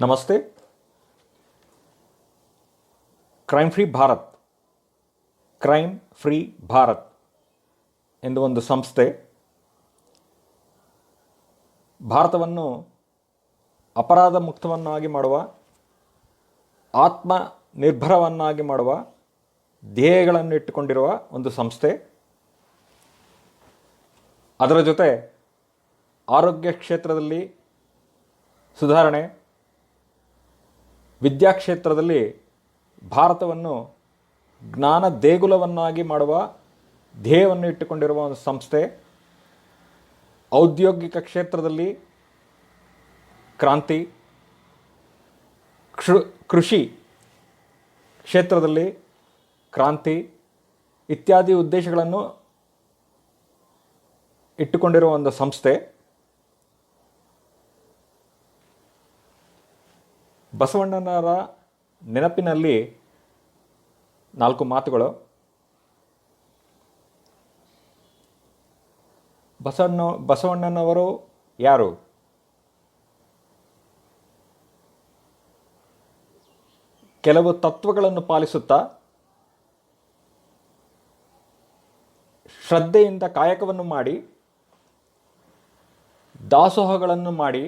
ನಮಸ್ತೆ. Crime free Bharat ಎಂದು ಒಂದು ಸಂಸ್ಥೆ ಭಾರತವನ್ನು ಅಪರಾಧ ಮುಕ್ತವನ್ನಾಗಿ ಮಾಡುವ, ಆತ್ಮ ನಿರ್ಭರವನ್ನಾಗಿ ಮಾಡುವ ಧ್ಯೇಯಗಳನ್ನು ಇಟ್ಟುಕೊಂಡಿರುವ ಒಂದು ಸಂಸ್ಥೆ. ಅದರ ಜೊತೆ ಆರೋಗ್ಯ ಕ್ಷೇತ್ರದಲ್ಲಿ ಸುಧಾರಣೆ, ವಿದ್ಯಾಕ್ಷೇತ್ರದಲ್ಲಿ ಭಾರತವನ್ನು ಜ್ಞಾನ ದೇಗುಲವನ್ನಾಗಿ ಮಾಡುವ ಧ್ಯೇಯವನ್ನು ಇಟ್ಟುಕೊಂಡಿರುವ ಒಂದು ಸಂಸ್ಥೆ. ಔದ್ಯೋಗಿಕ ಕ್ಷೇತ್ರದಲ್ಲಿ ಕ್ರಾಂತಿ, ಕೃಷಿ ಕ್ಷೇತ್ರದಲ್ಲಿ ಕ್ರಾಂತಿ ಇತ್ಯಾದಿ ಉದ್ದೇಶಗಳನ್ನು ಇಟ್ಟುಕೊಂಡಿರುವ ಒಂದು ಸಂಸ್ಥೆ. ಬಸವಣ್ಣನವರ ನೆನಪಿನಲ್ಲಿ 4 ಮಾತುಗಳು. ಬಸವಣ್ಣನವರು ಯಾರು? ಕೆಲವು ತತ್ವಗಳನ್ನು ಪಾಲಿಸುತ್ತಾ ಶ್ರದ್ಧೆಯಿಂದ ಕಾಯಕವನ್ನು ಮಾಡಿ, ದಾಸೋಹಗಳನ್ನು ಮಾಡಿ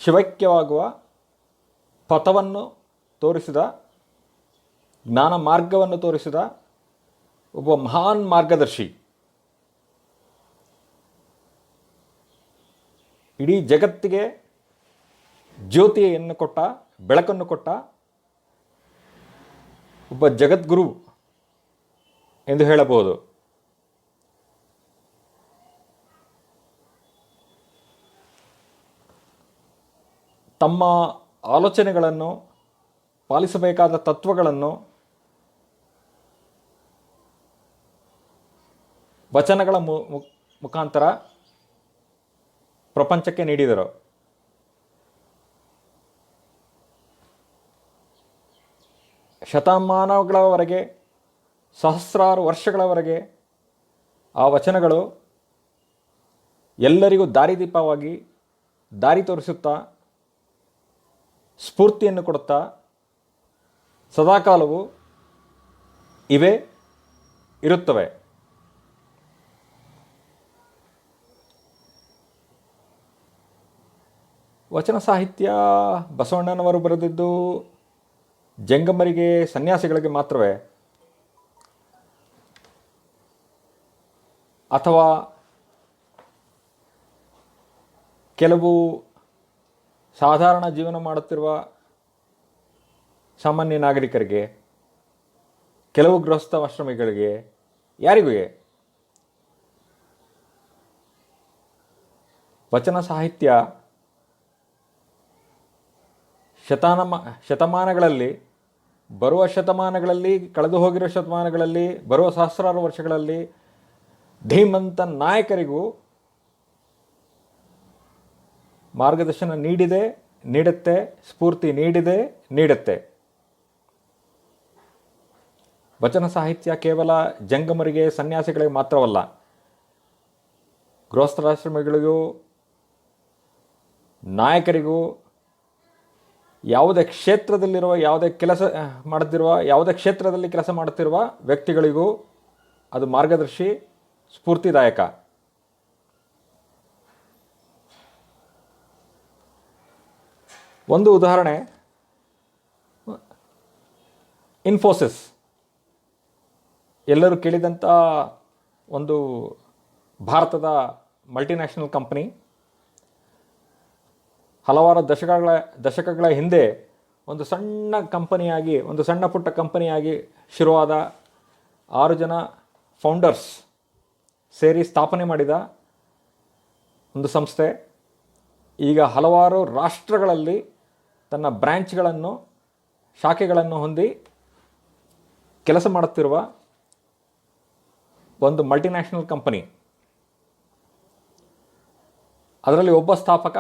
ಶಿವೈಕ್ಯವಾಗುವ ಪಥವನ್ನು ತೋರಿಸಿದ, ಜ್ಞಾನ ಮಾರ್ಗವನ್ನು ತೋರಿಸಿದ ಒಬ್ಬ ಮಹಾನ್ ಮಾರ್ಗದರ್ಶಿ. ಇಡೀ ಜಗತ್ತಿಗೆ ಜ್ಯೋತಿಯನ್ನು ಕೊಟ್ಟ, ಬೆಳಕನ್ನು ಕೊಟ್ಟ ಒಬ್ಬ ಜಗದ್ಗುರು ಎಂದು ಹೇಳಬಹುದು. ತಮ್ಮ ಆಲೋಚನೆಗಳನ್ನು, ಪಾಲಿಸಬೇಕಾದ ತತ್ವಗಳನ್ನು ವಚನಗಳ ಮುಖಾಂತರ ಪ್ರಪಂಚಕ್ಕೆ ನೀಡಿದರು. ಶತಮಾನಗಳವರೆಗೆ, ಸಹಸ್ರಾರು ವರ್ಷಗಳವರೆಗೆ ಆ ವಚನಗಳು ಎಲ್ಲರಿಗೂ ದಾರಿದೀಪವಾಗಿ ದಾರಿ ತೋರಿಸುತ್ತಾ, ಸ್ಫೂರ್ತಿಯನ್ನು ಕೊಡುತ್ತಾ ಸದಾಕಾಲವೂ ಇರುತ್ತವೆ. ವಚನ ಸಾಹಿತ್ಯ ಬಸವಣ್ಣನವರು ಬರೆದಿದ್ದು ಜಂಗಮರಿಗೆ, ಸನ್ಯಾಸಿಗಳಿಗೆ ಮಾತ್ರವೇ, ಅಥವಾ ಕೆಲವು ಸಾಧಾರಣ ಜೀವನ ಮಾಡುತ್ತಿರುವ ಸಾಮಾನ್ಯ ನಾಗರಿಕರಿಗೆ, ಕೆಲವು ಗೃಹಸ್ಥಾಶ್ರಮಿಗಳಿಗೆ, ಯಾರಿಗೂ? ವಚನ ಸಾಹಿತ್ಯ ಶತಮಾನಗಳಲ್ಲಿ, ಬರುವ ಶತಮಾನಗಳಲ್ಲಿ, ಕಳೆದು ಹೋಗಿರೋ ಶತಮಾನಗಳಲ್ಲಿ, ಬರುವ ಸಹಸ್ರಾರು ವರ್ಷಗಳಲ್ಲಿ ಧೀಮಂತ ನಾಯಕರಿಗೂ ಮಾರ್ಗದರ್ಶನ ನೀಡುತ್ತೆ, ಸ್ಫೂರ್ತಿ ನೀಡುತ್ತೆ. ವಚನ ಸಾಹಿತ್ಯ ಕೇವಲ ಜಂಗಮರಿಗೆ, ಸನ್ಯಾಸಿಗಳಿಗೆ ಮಾತ್ರವಲ್ಲ, ಗೃಹಸ್ಥಾಶ್ರಮಿಗಳಿಗೂ, ನಾಯಕರಿಗೂ, ಯಾವುದೇ ಕ್ಷೇತ್ರದಲ್ಲಿ ಕೆಲಸ ಮಾಡುತ್ತಿರುವ ವ್ಯಕ್ತಿಗಳಿಗೂ ಅದು ಮಾರ್ಗದರ್ಶಿ, ಸ್ಫೂರ್ತಿದಾಯಕ. ಒಂದು ಉದಾಹರಣೆ, ಇನ್ಫೋಸಿಸ್, ಎಲ್ಲರೂ ಕೇಳಿದಂಥ ಒಂದು ಭಾರತದ ಮಲ್ಟಿನ್ಯಾಷನಲ್ ಕಂಪನಿ. ಹಲವಾರು ದಶಕಗಳ ಹಿಂದೆ ಒಂದು ಸಣ್ಣ ಪುಟ್ಟ ಕಂಪನಿಯಾಗಿ ಶುರುವಾದ 6 ಜನ ಫೌಂಡರ್ಸ್ ಸೇರಿ ಸ್ಥಾಪನೆ ಮಾಡಿದ ಒಂದು ಸಂಸ್ಥೆ. ಈಗ ಹಲವಾರು ರಾಷ್ಟ್ರಗಳಲ್ಲಿ ತನ್ನ ಬ್ರ್ಯಾಂಚ್ಗಳನ್ನು, ಶಾಖೆಗಳನ್ನು ಹೊಂದಿ ಕೆಲಸ ಮಾಡುತ್ತಿರುವ ಒಂದು ಮಲ್ಟಿನ್ಯಾಷನಲ್ ಕಂಪನಿ. ಅದರಲ್ಲಿ ಒಬ್ಬ ಸ್ಥಾಪಕ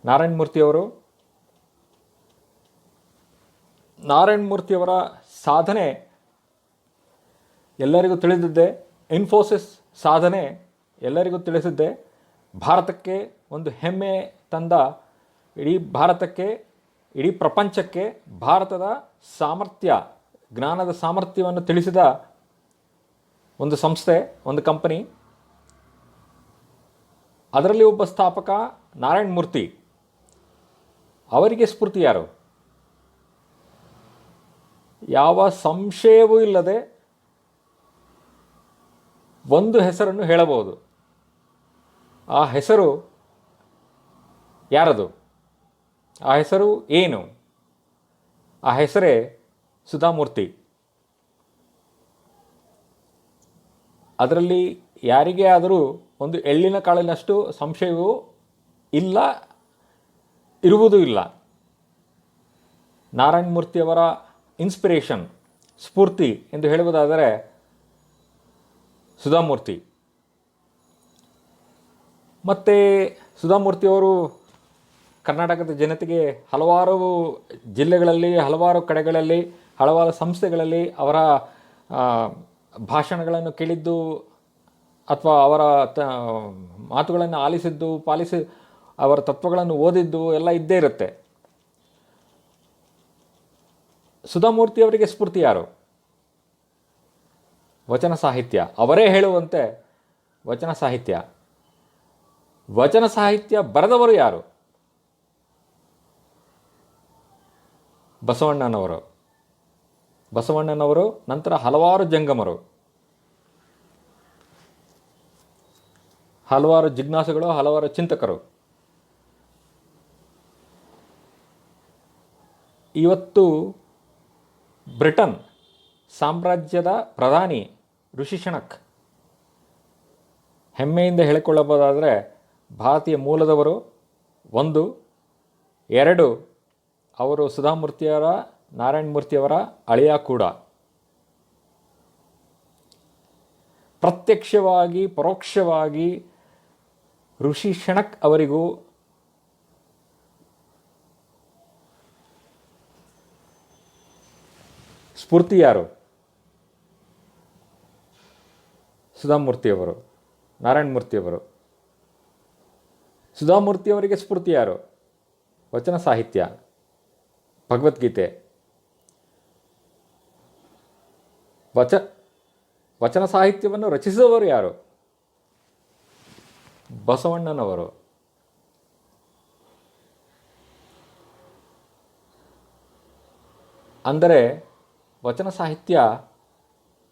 ನಾರಾಯಣ್ ಮೂರ್ತಿಯವರ ಸಾಧನೆ ಎಲ್ಲರಿಗೂ ತಿಳಿದಿದ್ದೆ. ಇನ್ಫೋಸಿಸ್ ಸಾಧನೆ ಎಲ್ಲರಿಗೂ ತಿಳಿಸಿದ್ದೆ. ಭಾರತಕ್ಕೆ ಒಂದು ಹೆಮ್ಮೆ ತಂದ, ಇಡೀ ಭಾರತಕ್ಕೆ, ಇಡೀ ಪ್ರಪಂಚಕ್ಕೆ ಭಾರತದ ಸಾಮರ್ಥ್ಯ, ಜ್ಞಾನದ ಸಾಮರ್ಥ್ಯವನ್ನು ತಿಳಿಸಿದ ಒಂದು ಸಂಸ್ಥೆ, ಒಂದು ಕಂಪನಿ. ಅದರಲ್ಲಿ ಒಬ್ಬ ಸ್ಥಾಪಕ ನಾರಾಯಣ್ ಮೂರ್ತಿ. ಅವರಿಗೆ ಸ್ಫೂರ್ತಿ ಯಾರು? ಯಾವ ಸಂಶಯವೂ ಇಲ್ಲದೆ ಒಂದು ಹೆಸರನ್ನು ಹೇಳಬಹುದು. ಆ ಹೆಸರು ಯಾರದು? ಆ ಹೆಸರು ಏನು? ಆ ಹೆಸರೇ ಸುಧಾಮೂರ್ತಿ. ಅದರಲ್ಲಿ ಯಾರಿಗೇ ಆದರೂ ಒಂದು ಎಳ್ಳಿನ ಕಾಳಿನಷ್ಟು ಸಂಶಯವೂ ಇಲ್ಲ, ಇರುವುದೂ ಇಲ್ಲ. ನಾರಾಯಣ್ ಮೂರ್ತಿಯವರ ಇನ್ಸ್ಪಿರೇಷನ್, ಸ್ಫೂರ್ತಿ ಎಂದು ಹೇಳುವುದಾದರೆ ಸುಧಾಮೂರ್ತಿ. ಮತ್ತು ಸುಧಾಮೂರ್ತಿಯವರು ಕರ್ನಾಟಕದ ಜನತೆಗೆ ಹಲವಾರು ಜಿಲ್ಲೆಗಳಲ್ಲಿ, ಹಲವಾರು ಕಡೆಗಳಲ್ಲಿ, ಹಲವಾರು ಸಂಸ್ಥೆಗಳಲ್ಲಿ ಅವರ ಭಾಷಣಗಳನ್ನು ಕೇಳಿದ್ದು ಅಥವಾ ಅವರ ಮಾತುಗಳನ್ನು ಆಲಿಸಿದ್ದು, ಅವರ ತತ್ವಗಳನ್ನು ಓದಿದ್ದು ಎಲ್ಲ ಇದ್ದೇ ಇರುತ್ತೆ. ಸುಧಾಮೂರ್ತಿಯವರಿಗೆ ಸ್ಫೂರ್ತಿ ಯಾರು? ವಚನ ಸಾಹಿತ್ಯ. ಅವರೇ ಹೇಳುವಂತೆ ವಚನ ಸಾಹಿತ್ಯ. ವಚನ ಸಾಹಿತ್ಯ ಬರೆದವರು ಯಾರು? ಬಸವಣ್ಣನವರು. ಬಸವಣ್ಣನವರು ನಂತರ ಹಲವಾರು ಜಂಗಮರು, ಹಲವಾರು ಜಿಜ್ಞಾಸುಗಳು, ಹಲವಾರು ಚಿಂತಕರು. ಇವತ್ತು ಬ್ರಿಟನ್ ಸಾಮ್ರಾಜ್ಯದ ಪ್ರಧಾನಿ ಋಷಿ ಶಣಕ್, ಹೆಮ್ಮೆಯಿಂದ ಹೇಳಿಕೊಳ್ಳಬಹುದಾದರೆ ಭಾರತೀಯ ಮೂಲದವರು. 1, 2, ಅವರು ಸುಧಾಮೂರ್ತಿಯವರ, ನಾರಾಯಣ್ ಮೂರ್ತಿಯವರ ಅಳಿಯ ಕೂಡ. ಪ್ರತ್ಯಕ್ಷವಾಗಿ ಪರೋಕ್ಷವಾಗಿ ಋಷಿ ಶಣಕ್ ಅವರಿಗೂ ಸ್ಫೂರ್ತಿ ಯಾರು? ಸುಧಾಮೂರ್ತಿಯವರು, ನಾರಾಯಣ್ ಮೂರ್ತಿಯವರು. ಸುಧಾಮೂರ್ತಿಯವರಿಗೆ ಸ್ಫೂರ್ತಿ ಯಾರು? ವಚನ ಸಾಹಿತ್ಯ, ಭಗವದ್ಗೀತೆ. ವಚನ ಸಾಹಿತ್ಯವನ್ನು ರಚಿಸುವವರು ಯಾರು? ಬಸವಣ್ಣನವರು. ಅಂದರೆ ವಚನ ಸಾಹಿತ್ಯ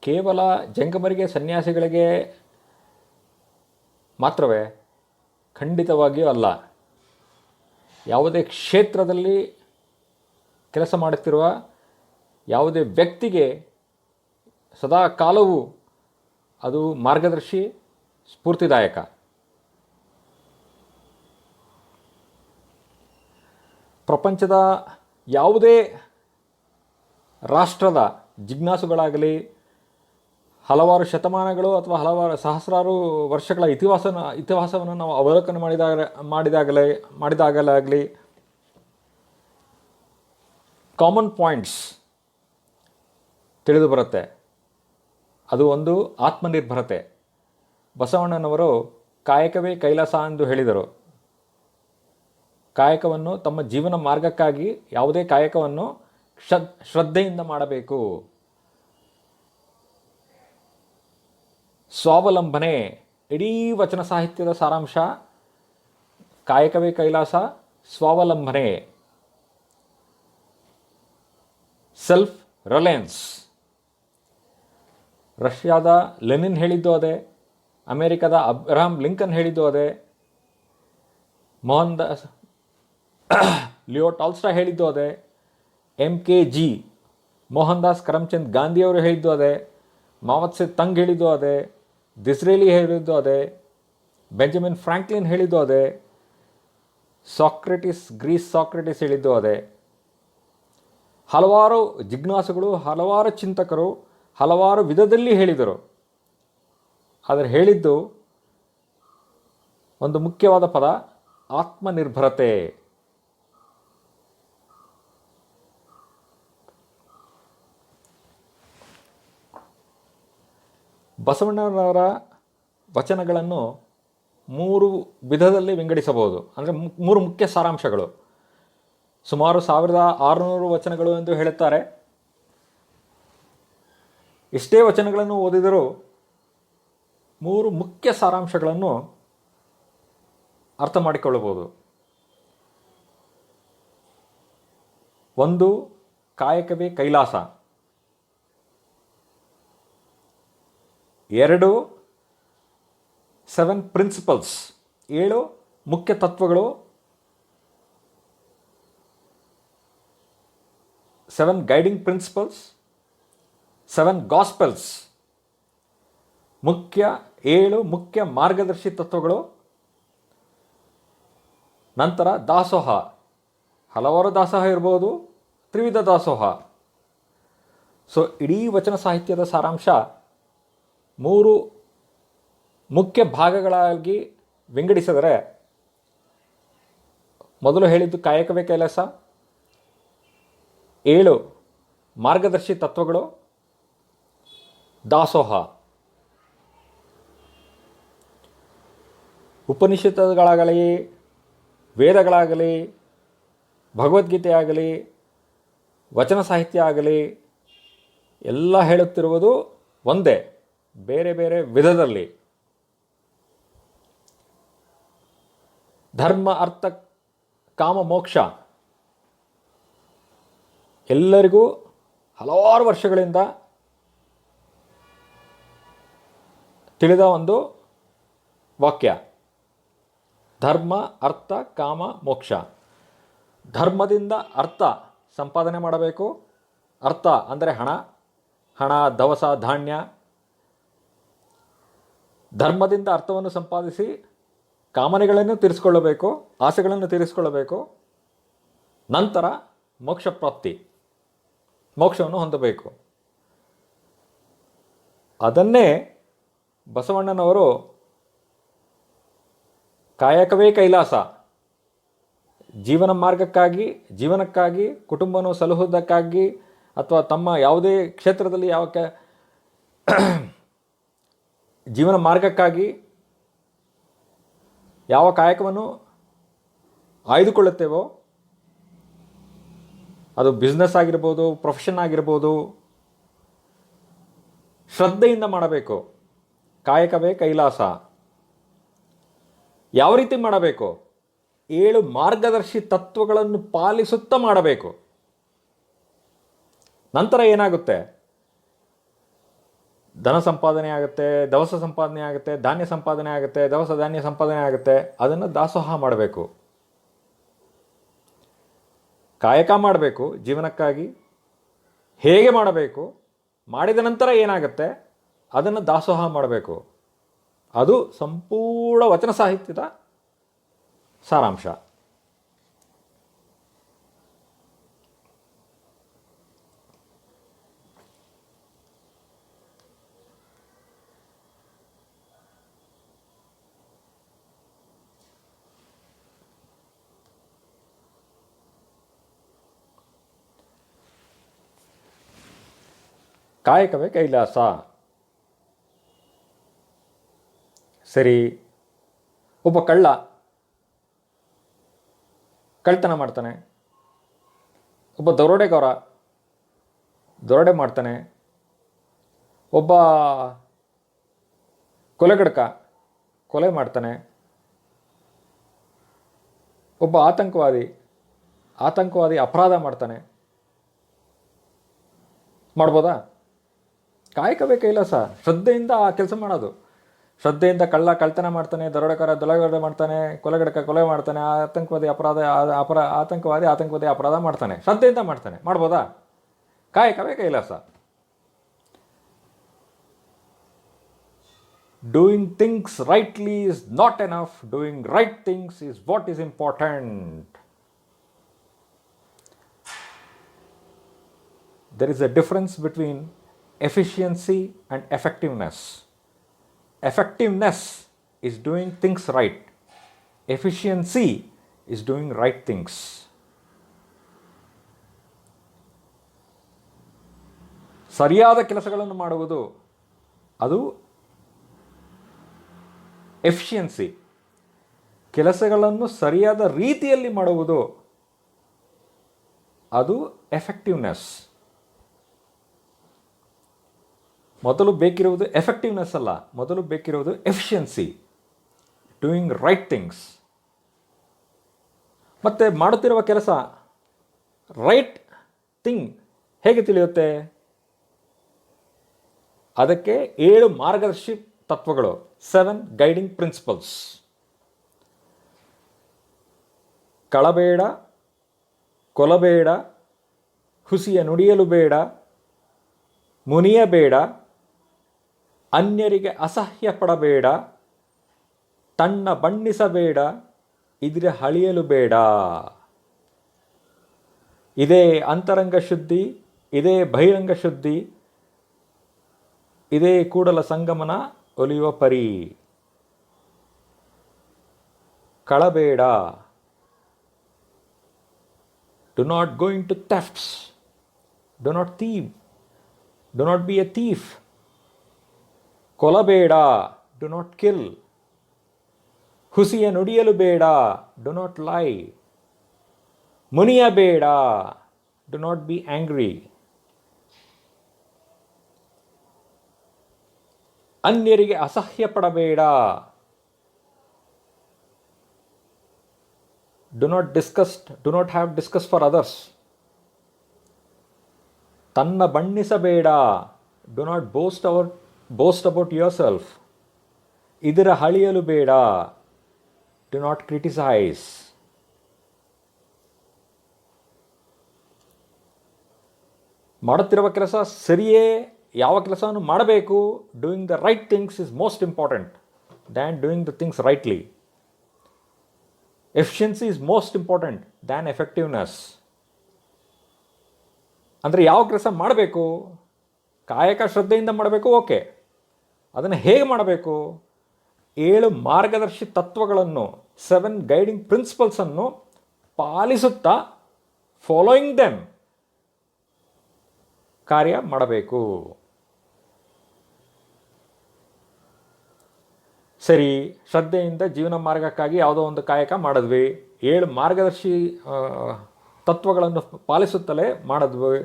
ಕೇವಲ ಜಂಗಮರಿಗೆ, ಸನ್ಯಾಸಿಗಳಿಗೆ ಮಾತ್ರವೇ? ಖಂಡಿತವಾಗಿಯೂ ಅಲ್ಲ. ಯಾವುದೇ ಕ್ಷೇತ್ರದಲ್ಲಿ ಕೆಲಸ ಮಾಡುತ್ತಿರುವ ಯಾವುದೇ ವ್ಯಕ್ತಿಗೆ ಸದಾ ಕಾಲವೂ ಅದು ಮಾರ್ಗದರ್ಶಿ, ಸ್ಫೂರ್ತಿದಾಯಕ. ಪ್ರಪಂಚದ ಯಾವುದೇ ರಾಷ್ಟ್ರದ ಜಿಜ್ಞಾಸುಗಳಾಗಲಿ, ಹಲವಾರು ಶತಮಾನಗಳು ಅಥವಾ ಹಲವಾರು ಸಹಸ್ರಾರು ವರ್ಷಗಳ ಇತಿಹಾಸವನ್ನು ನಾವು ಅವಲೋಕನ ಮಾಡಿದಾಗಲಾಗಲಿ ಕಾಮನ್ ಪಾಯಿಂಟ್ಸ್ ತಿಳಿದು ಬರುತ್ತೆ. ಅದು ಒಂದು ಆತ್ಮನಿರ್ಭರತೆ. ಬಸವಣ್ಣನವರು ಕಾಯಕವೇ ಕೈಲಾಸ ಎಂದು ಹೇಳಿದರು. ಕಾಯಕವನ್ನು ತಮ್ಮ ಜೀವನ ಮಾರ್ಗಕ್ಕಾಗಿ ಯಾವುದೇ ಕಾಯಕವನ್ನು ಶ್ರದ್ಧೆಯಿಂದ ಮಾಡಬೇಕು. ಸ್ವಾವಲಂಬನೆ ಇಡೀ ವಚನ ಸಾಹಿತ್ಯದ ಸಾರಾಂಶ. ಕಾಯಕವೇ ಕೈಲಾಸ, ಸ್ವಾವಲಂಬನೆ, ಸೆಲ್ಫ್ ರಿಲಯನ್ಸ್. ರಷ್ಯಾದ ಲೆನಿನ್ ಹೇಳಿದ್ದು ಅದೇ, ಅಮೇರಿಕಾದ ಅಬ್ರಹಾಂ ಲಿಂಕನ್ ಹೇಳಿದ್ದು ಅದೇ, ಮೋಹನ್ ದಾಸ್ ಲಿಯೋ ಟಾಲ್ಸ್ಟಾಯ್ ಹೇಳಿದ್ದು ಅದೇ, MKG ಮೋಹನ್ ದಾಸ್ ಕರಮ್ಚಂದ್ ಗಾಂಧಿಯವರು ಹೇಳಿದ್ದು ಅದೇ, ಮಾವತ್ ಸೆ ತಂಗ್ ಹೇಳಿದ್ದು ಅದೇ, ದಿಸ್ರೇಲಿ ಹೇಳಿದ್ದು ಅದೇ, ಬೆಂಜಮಿನ್ ಫ್ರಾಂಕ್ಲಿನ್ ಹೇಳಿದ್ದು ಅದೇ, ಗ್ರೀಸ್ ಸಾಕ್ರೆಟಿಸ್ ಹೇಳಿದ್ದು ಅದೇ. ಹಲವಾರು ಜಿಜ್ಞಾಸುಗಳು, ಹಲವಾರು ಚಿಂತಕರು ಹಲವಾರು ವಿಧದಲ್ಲಿ ಹೇಳಿದರು. ಆದರೆ ಹೇಳಿದ್ದು ಒಂದು ಮುಖ್ಯವಾದ ಪದ, ಆತ್ಮನಿರ್ಭರತೆ. ಬಸವಣ್ಣನವರ ವಚನಗಳನ್ನು 3 ವಿಧದಲ್ಲಿ ವಿಂಗಡಿಸಬಹುದು. ಅಂದರೆ 3 ಮುಖ್ಯ ಸಾರಾಂಶಗಳು. ಸುಮಾರು 1600 ವಚನಗಳು ಎಂದು ಹೇಳುತ್ತಾರೆ. ಎಷ್ಟೇ ವಚನಗಳನ್ನು ಓದಿದರೂ 3 ಮುಖ್ಯ ಸಾರಾಂಶಗಳನ್ನು ಅರ್ಥ ಮಾಡಿಕೊಳ್ಳಬಹುದು. 1, ಕಾಯಕವೇ ಕೈಲಾಸ. 2, 7 ಪ್ರಿನ್ಸಿಪಲ್ಸ್, 7 ಮುಖ್ಯ ತತ್ವಗಳು. 7 ಗೈಡಿಂಗ್ ಪ್ರಿನ್ಸಿಪಲ್ಸ್, 7 ಗಾಸ್ಪೆಲ್ಸ್, 7 ಮುಖ್ಯ ಮಾರ್ಗದರ್ಶಿ ತತ್ವಗಳು. ನಂತರ ದಾಸೋಹ, ಹಲವಾರು ದಾಸೋಹ ಇರ್ಬೋದು, ತ್ರಿವಿಧ ದಾಸೋಹ. ಸೊ ಇಡೀ ವಚನ ಸಾಹಿತ್ಯದ ಸಾರಾಂಶ 3 ಮುಖ್ಯ ಭಾಗಗಳಾಗಿ ವಿಂಗಡಿಸಿದರೆ, ಮೊದಲು ಹೇಳಿದ್ದು ಕಾಯಕವೇ ಕೈಲಾಸ, 7 ಮಾರ್ಗದರ್ಶಿ ತತ್ವಗಳು, ದಾಸೋಹ. ಉಪನಿಷತ್ತುಗಳಾಗಲಿ, ವೇದಗಳಾಗಲಿ, ಭಗವದ್ಗೀತೆ ಆಗಲಿ, ವಚನ ಸಾಹಿತ್ಯ ಆಗಲಿ ಎಲ್ಲ ಹೇಳುತ್ತಿರುವುದು ಒಂದೇ, ಬೇರೆ ಬೇರೆ ವಿಧದಲ್ಲಿ. ಧರ್ಮ, ಅರ್ಥ, ಕಾಮ, ಮೋಕ್ಷ ಎಲ್ಲರಿಗೂ ಹಲವಾರು ವರ್ಷಗಳಿಂದ ತಿಳಿದ ಒಂದು ವಾಕ್ಯ. ಧರ್ಮ, ಅರ್ಥ, ಕಾಮ, ಮೋಕ್ಷ. ಧರ್ಮದಿಂದ ಅರ್ಥ ಸಂಪಾದನೆ ಮಾಡಬೇಕು. ಅರ್ಥ ಅಂದರೆ ಹಣ, ದವಸ, ಧಾನ್ಯ. ಧರ್ಮದಿಂದ ಅರ್ಥವನ್ನು ಸಂಪಾದಿಸಿ ಕಾಮನೆಗಳನ್ನು ತೀರಿಸಿಕೊಳ್ಳಬೇಕು, ಆಸೆಗಳನ್ನು ತೀರಿಸಿಕೊಳ್ಳಬೇಕು. ನಂತರ ಮೋಕ್ಷ ಪ್ರಾಪ್ತಿ, ಮೋಕ್ಷವನ್ನು ಹೊಂದಬೇಕು. ಅದನ್ನೇ ಬಸವಣ್ಣನವರು ಕಾಯಕವೇ ಕೈಲಾಸ, ಜೀವನ ಮಾರ್ಗಕ್ಕಾಗಿ, ಜೀವನಕ್ಕಾಗಿ, ಕುಟುಂಬವನ್ನು ಸಲಹುವುದಕ್ಕಾಗಿ, ಅಥವಾ ತಮ್ಮ ಯಾವುದೇ ಕ್ಷೇತ್ರದಲ್ಲಿ ಜೀವನ ಮಾರ್ಗಕ್ಕಾಗಿ ಯಾವ ಕಾಯಕವನ್ನು ಆಯ್ದುಕೊಳ್ಳುತ್ತೇವೋ, ಅದು ಬಿಸ್ನೆಸ್ ಆಗಿರ್ಬೋದು, ಪ್ರೊಫೆಷನ್ ಆಗಿರ್ಬೋದು, ಶ್ರದ್ಧೆಯಿಂದ ಮಾಡಬೇಕು. ಕಾಯಕವೇ ಕೈಲಾಸ. ಯಾವ ರೀತಿ ಮಾಡಬೇಕು? 7 ಮಾರ್ಗದರ್ಶಿ ತತ್ವಗಳನ್ನು ಪಾಲಿಸುತ್ತಾ ಮಾಡಬೇಕು. ನಂತರ ಏನಾಗುತ್ತೆ? ಧನ ಸಂಪಾದನೆ ಆಗುತ್ತೆ, ದವಸ ಸಂಪಾದನೆ ಆಗುತ್ತೆ, ಧಾನ್ಯ ಸಂಪಾದನೆ ಆಗುತ್ತೆ, ದವಸ ಧಾನ್ಯ ಸಂಪಾದನೆ ಆಗುತ್ತೆ. ಅದನ್ನು ದಾಸೋಹ ಮಾಡಬೇಕು. ಕಾಯಕ ಮಾಡಬೇಕು ಜೀವನಕ್ಕಾಗಿ. ಹೇಗೆ ಮಾಡಬೇಕು? ಮಾಡಿದ ನಂತರ ಏನಾಗುತ್ತೆ? ಅದನ್ನು ದಾಸೋಹ ಮಾಡಬೇಕು. ಅದು ಸಂಪೂರ್ಣ ವಚನ ಸಾಹಿತ್ಯದ ಸಾರಾಂಶ. ಕಾಯಕವೇ ಕೈಲಾಸ. ಸರಿ, ಒಬ್ಬ ಕಳ್ತನ ಮಾಡ್ತಾನೆ. ಒಬ್ಬ ದರೋಡೆಗಾರ ದರೋಡೆ ಮಾಡ್ತಾನೆ. ಒಬ್ಬ ಕೊಲೆಗಡಕ ಕೊಲೆ ಮಾಡ್ತಾನೆ. ಒಬ್ಬ ಆತಂಕವಾದಿ ಅಪರಾಧ ಮಾಡ್ತಾನೆ. ಮಾಡ್ಬೋದಾ? ಕಾಯಕವೇ ಕೈಲಾಸ. ಶ್ರದ್ಧೆಯಿಂದ ಆ ಕೆಲಸ ಮಾಡೋದು. ಶ್ರದ್ಧೆಯಿಂದ ಕಳ್ತನ ಮಾಡ್ತಾನೆ, ದರೋಡೆ ಮಾಡ್ತಾನೆ, ಕೊಲೆಗಡಕ ಕೊಲೆ ಮಾಡ್ತಾನೆ, ಆತಂಕವಾದಿ ಅಪರಾಧ ಮಾಡ್ತಾನೆ. ಶ್ರದ್ಧೆಯಿಂದ ಮಾಡ್ತಾನೆ. ಮಾಡ್ಬೋದಾ? ಕಾಯಕವೇ ಕೈಲಾಸ. Doing things rightly is not enough. Doing right things is what is important. There is a difference between efficiency and effectiveness. Effectiveness is doing things right. Efficiency is doing right things. ಸರಿಯಾದ ಕೆಲಸಗಳನ್ನು ಮಾಡುವುದು ಅದು efficiency. ಕೆಲಸಗಳನ್ನು ಸರಿಯಾದ ರೀತಿಯಲ್ಲಿ ಮಾಡುವುದು, ಅದು effectiveness. ಮೊದಲು ಬೇಕಿರುವುದು ಎಫೆಕ್ಟಿವ್ನೆಸ್ ಅಲ್ಲ, ಮೊದಲು ಬೇಕಿರುವುದು ಎಫಿಷಿಯನ್ಸಿ, ಡೂಯಿಂಗ್ ರೈಟ್ ಥಿಂಗ್ಸ್. ಮತ್ತು ಮಾಡುತ್ತಿರುವ ಕೆಲಸ ರೈಟ್ ಥಿಂಗ್ ಹೇಗೆ ತಿಳಿಯುತ್ತೆ? ಅದಕ್ಕೆ 7 ಮಾರ್ಗದರ್ಶಿ ತತ್ವಗಳು, 7 ಗೈಡಿಂಗ್ ಪ್ರಿನ್ಸಿಪಲ್ಸ್. ಕಳಬೇಡ, ಕೊಲಬೇಡ, ಹುಸಿಯ ನುಡಿಯಲು ಬೇಡ, ಮುನಿಯಬೇಡ, ಅನ್ಯರಿಗೆ ಅಸಹ್ಯ ಪಡಬೇಡ, ತನ್ನ ಬಣ್ಣಿಸಬೇಡ, ಇದ್ರೆ ಹಳಿಯಲು ಬೇಡ. ಇದೇ ಅಂತರಂಗ ಶುದ್ಧಿ, ಇದೇ ಬಹಿರಂಗ ಶುದ್ಧಿ, ಇದೇ ಕೂಡಲ ಸಂಗಮನ ಒಲಿಯುವ ಪರಿ. ಕಳಬೇಡ. Do not go into thefts. Do not thieve. Do not be a thief. ಕೊಲಬೇಡ. Do not kill. ಹುಸಿಯ ನುಡಿಯಲು ಬೇಡ. Do not lie. ಮುನಿಯಬೇಡ. Do not be angry. ಅನ್ಯರಿಗೆ ಅಸಹ್ಯ ಪಡಬೇಡ. Do not have disgust for others. ತನ್ನ ಬಣ್ಣಿಸಬೇಡ. Do not boast about yourself. ಇದರ ಹಳಿಯಲು ಬೇಡ. Do not criticize. ಮಾಡುತ್ತಿರುವ ಕೆಲಸ ಸರಿಯೇ? ಯಾವ ಕೆಲಸವನ್ನು ಮಾಡಬೇಕು? Doing the right things is most important than doing the things rightly. Efficiency is most important than effectiveness. ಅಂದರೆ ಯಾವ ಕೆಲಸ ಮಾಡಬೇಕು? ಕಾಯಕ ಶ್ರದ್ಧೆಯಿಂದ ಮಾಡಬೇಕು, ಓಕೆ. ಅದನ್ನು ಹೇಗೆ ಮಾಡಬೇಕು? 7 ಮಾರ್ಗದರ್ಶಿ ತತ್ವಗಳನ್ನು, 7 ಗೈಡಿಂಗ್ ಪ್ರಿನ್ಸಿಪಲ್ಸನ್ನು ಪಾಲಿಸುತ್ತಾ, ಫಾಲೋಯಿಂಗ್ ದೆಮ್, ಕಾರ್ಯ ಮಾಡಬೇಕು. ಸರಿ, ಶ್ರದ್ಧೆಯಿಂದ ಜೀವನ ಮಾರ್ಗಕ್ಕಾಗಿ ಯಾವುದೋ ಒಂದು ಕಾಯಕ ಮಾಡಿದ್ವಿ, 7 ಮಾರ್ಗದರ್ಶಿ ತತ್ವಗಳನ್ನು ಪಾಲಿಸುತ್ತಲೇ ಮಾಡಿದ್ವಿ.